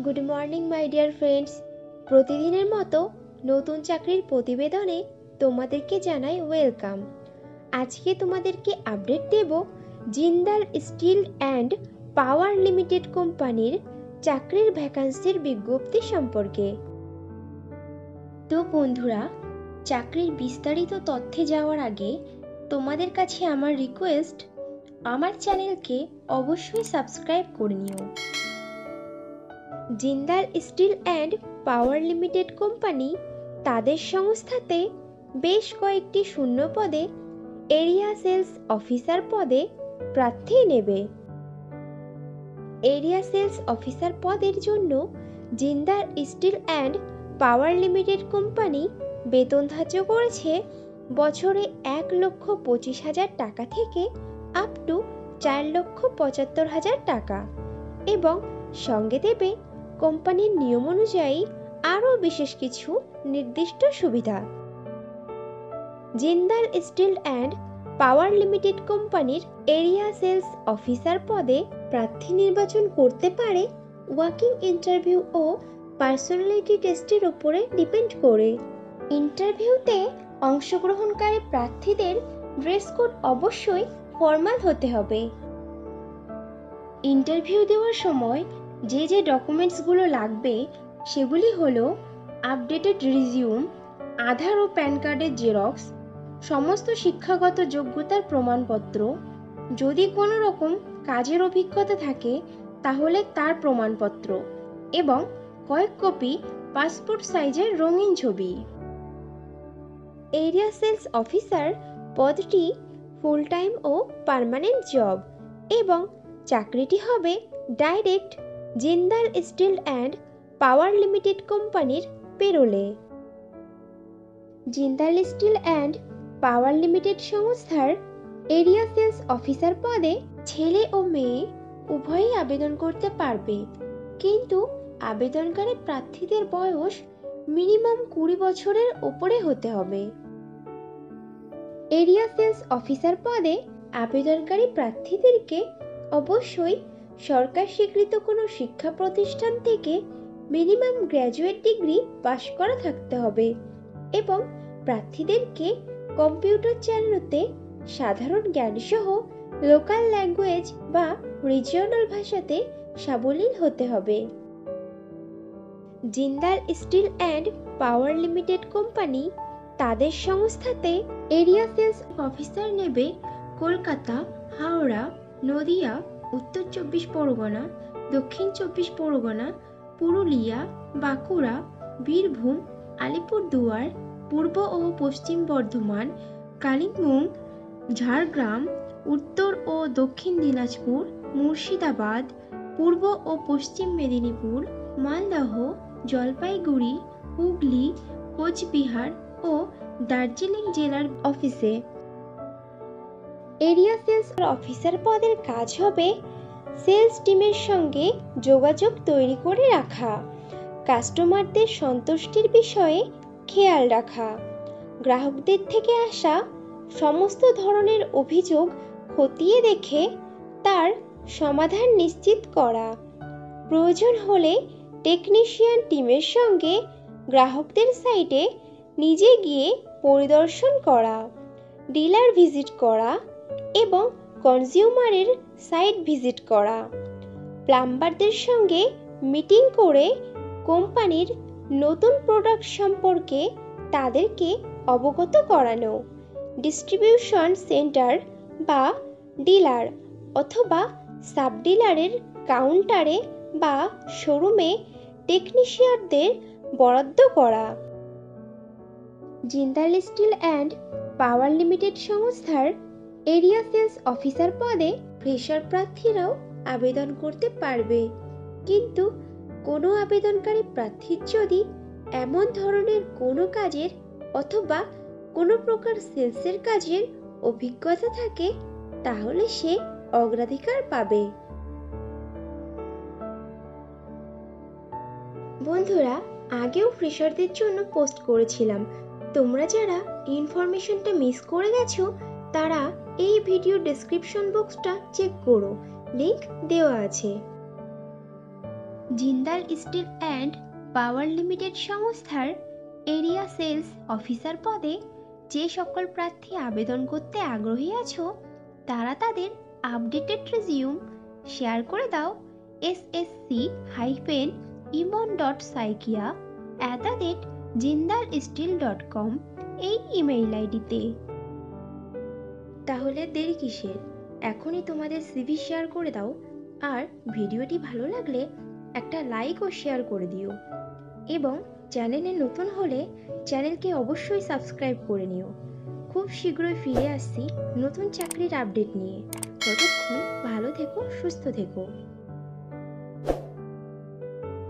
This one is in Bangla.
Good morning my dear friends. প্রতিদিনের মতো নতুন চাকরির প্রতিবেদনে তোমাদেরকে জানাই ওয়েলকাম। আজকে তোমাদেরকে আপডেট দেব Jindal steel and power limited কোম্পানির চাকরির ভ্যাকান্সির বিজ্ঞপ্তি সম্পর্কে। তো বন্ধুরা, চাকরির বিস্তারিত তথ্যে যাওয়ার আগে তোমাদের কাছে আমার রিকোয়েস্ট, আমার চ্যানেলকে অবশ্যই সাবস্ক্রাইব করে নিও। Jindal steel and power limited company তাদের সংস্থাতে বেশ কয়েকটি শূন্য পদে এরিয়া সেলস অফিসার পদে প্রার্থী নেবে। এরিয়া সেলস অফিসার পদের জন্য Jindal steel and power limited company বেতন ধার্য করেছে বছরে 1,25,000 টাকা থেকে আপ টু 4,75,000 টাকা এবং সঙ্গে দেবে কোম্পানির নিয়ম অনুযায়ী আরও বিশেষ কিছু নির্দিষ্ট সুবিধা। Jindal steel and power limited কোম্পানির এরিয়া সেলস অফিসার পদে প্রার্থী নির্বাচন করতে পারে ওয়াকিং ইন্টারভিউ ও পার্সোনালিটি টেস্টের উপরে ডিপেন্ড করে। ইন্টারভিউতে অংশগ্রহণকারী প্রার্থীদের ড্রেস কোড অবশ্যই ফর্মাল হতে হবে। ইন্টারভিউ দেওয়ার সময় যে ডকুমেন্টসগুলো লাগবে সেগুলি হলো আপডেটেড রিজিউম, আধার ও প্যান কার্ডের জেরক্স, সমস্ত শিক্ষাগত যোগ্যতার প্রমাণপত্র, যদি কোনো রকম কাজের অভিজ্ঞতা থাকে তাহলে তার প্রমাণপত্র এবং কয়েক কপি পাসপোর্ট সাইজের রঙিন ছবি। এরিয়া সেলস অফিসার পদটি ফুল টাইম ও পার্মানেন্ট জব এবং চাকরিটি হবে direct Jindal steel and power limited কোম্পানির পেরোলে। Jindal steel and power limited সংস্থার এরিয়া সেলস অফিসার পদে ছেলে ও মেয়ে উভয়ই আবেদন করতে পারবে, কিন্তু আবেদনকারী প্রার্থীদের বয়স মিনিমাম 20 বছরের ওপরে হতে হবে। এরিয়া সেলস অফিসার পদে আবেদনকারী প্রার্থীদেরকে অবশ্যই সরকার স্বীকৃত কোনো শিক্ষা প্রতিষ্ঠান থেকে মিনিমাম গ্র্যাজুয়েট ডিগ্রি পাশ করা থাকতে হবে এবং প্রার্থীদেরকে কম্পিউটার চালানোতে সাধারণ জ্ঞানসহ লোকাল ল্যাঙ্গুয়েজ বা রিজিওনাল ভাষাতে সাবলীল হতে হবে। Jindal steel and power limited company তাদের সংস্থাতে এরিয়া সেলস অফিসার নেবে কলকাতা, হাওড়া, নদিয়া, উত্তর 24 পরগনা, দক্ষিণ 24 পরগনা, পুরুলিয়া, বাঁকুড়া, বীরভূম, আলিপুরদুয়ার, পূর্ব ও পশ্চিম বর্ধমান, কালিম্পং, ঝাড়গ্রাম, উত্তর ও দক্ষিণ দিনাজপুর, মুর্শিদাবাদ, পূর্ব ও পশ্চিম মেদিনীপুর, মালদহ, জলপাইগুড়ি, হুগলি, কোচবিহার ও দার্জিলিং জেলার অফিসে। এরিয়া সেলস অফিসার পদের কাজ হবে সেলস টিমের সঙ্গে যোগাযোগ তৈরি করে রাখা, কাস্টমারদের সন্তুষ্টির বিষয়ে খেয়াল রাখা, গ্রাহকদের থেকে আসা সমস্ত ধরনের অভিযোগ খতিয়ে দেখে তার সমাধান নিশ্চিত করা, প্রয়োজন হলে টেকনিশিয়ান টিমের সঙ্গে গ্রাহকদের সাইটে নিজে গিয়ে পরিদর্শন করা, ডিলার ভিজিট করা এবং কনজিউমারের সাইট ভিজিট করা, প্লাম্বারদের সঙ্গে মিটিং করে কোম্পানির নতুন প্রোডাক্ট সম্পর্কে তাদেরকে অবগত করানো, ডিস্ট্রিবিউশন সেন্টার বা ডিলার অথবা সাব ডিলারের কাউন্টারে বা শোরুমে টেকনিশিয়ানদের বরাদ্দ করা। Jindal steel and power limited সংস্থার এরিয়া সেলস অফিসার পদে ফ্রেশার প্রার্থীরাও আবেদন করতে পারবে, কিন্তু কোনো আবেদনকারী প্রার্থীর যদি এমন ধরনের কোনো কাজের অথবা কোনো প্রকার সেলসের কাজের অভিজ্ঞতা থাকে তাহলে সে অগ্রাধিকার পাবে। বন্ধুরা, আগেও ফ্রেশারদের জন্য পোস্ট করেছিলাম, তোমরা যারা ইনফরমেশনটা মিস করে গেছো তারা এই ভিডিও ডেসক্রিপশন বক্সটা চেক করো, লিংক দেওয়া আছে। Jindal steel and power limited সংস্থার এরিয়া সেলস অফিসার পদে যে সকল প্রার্থী আবেদন করতে আগ্রহী আছো তারা তাদের আপডেটেড রেজিউম শেয়ার করে দাও ssc-imon.saikia@jindalsteel.com এই ইমেইল আইডিতে। তাহলে দেরি কিসের, এখনই তোমাদের সিভি শেয়ার করে দাও। আর ভিডিওটি ভালো লাগলে একটা লাইক ও শেয়ার করে দিও এবং চ্যানেলে নতুন হলে চ্যানেলকে অবশ্যই সাবস্ক্রাইব করে নিও। খুব শীঘ্রই ফিরে আসছি নতুন চাকরির আপডেট নিয়ে। ততক্ষণ ভালো থেকো, সুস্থ থেকো।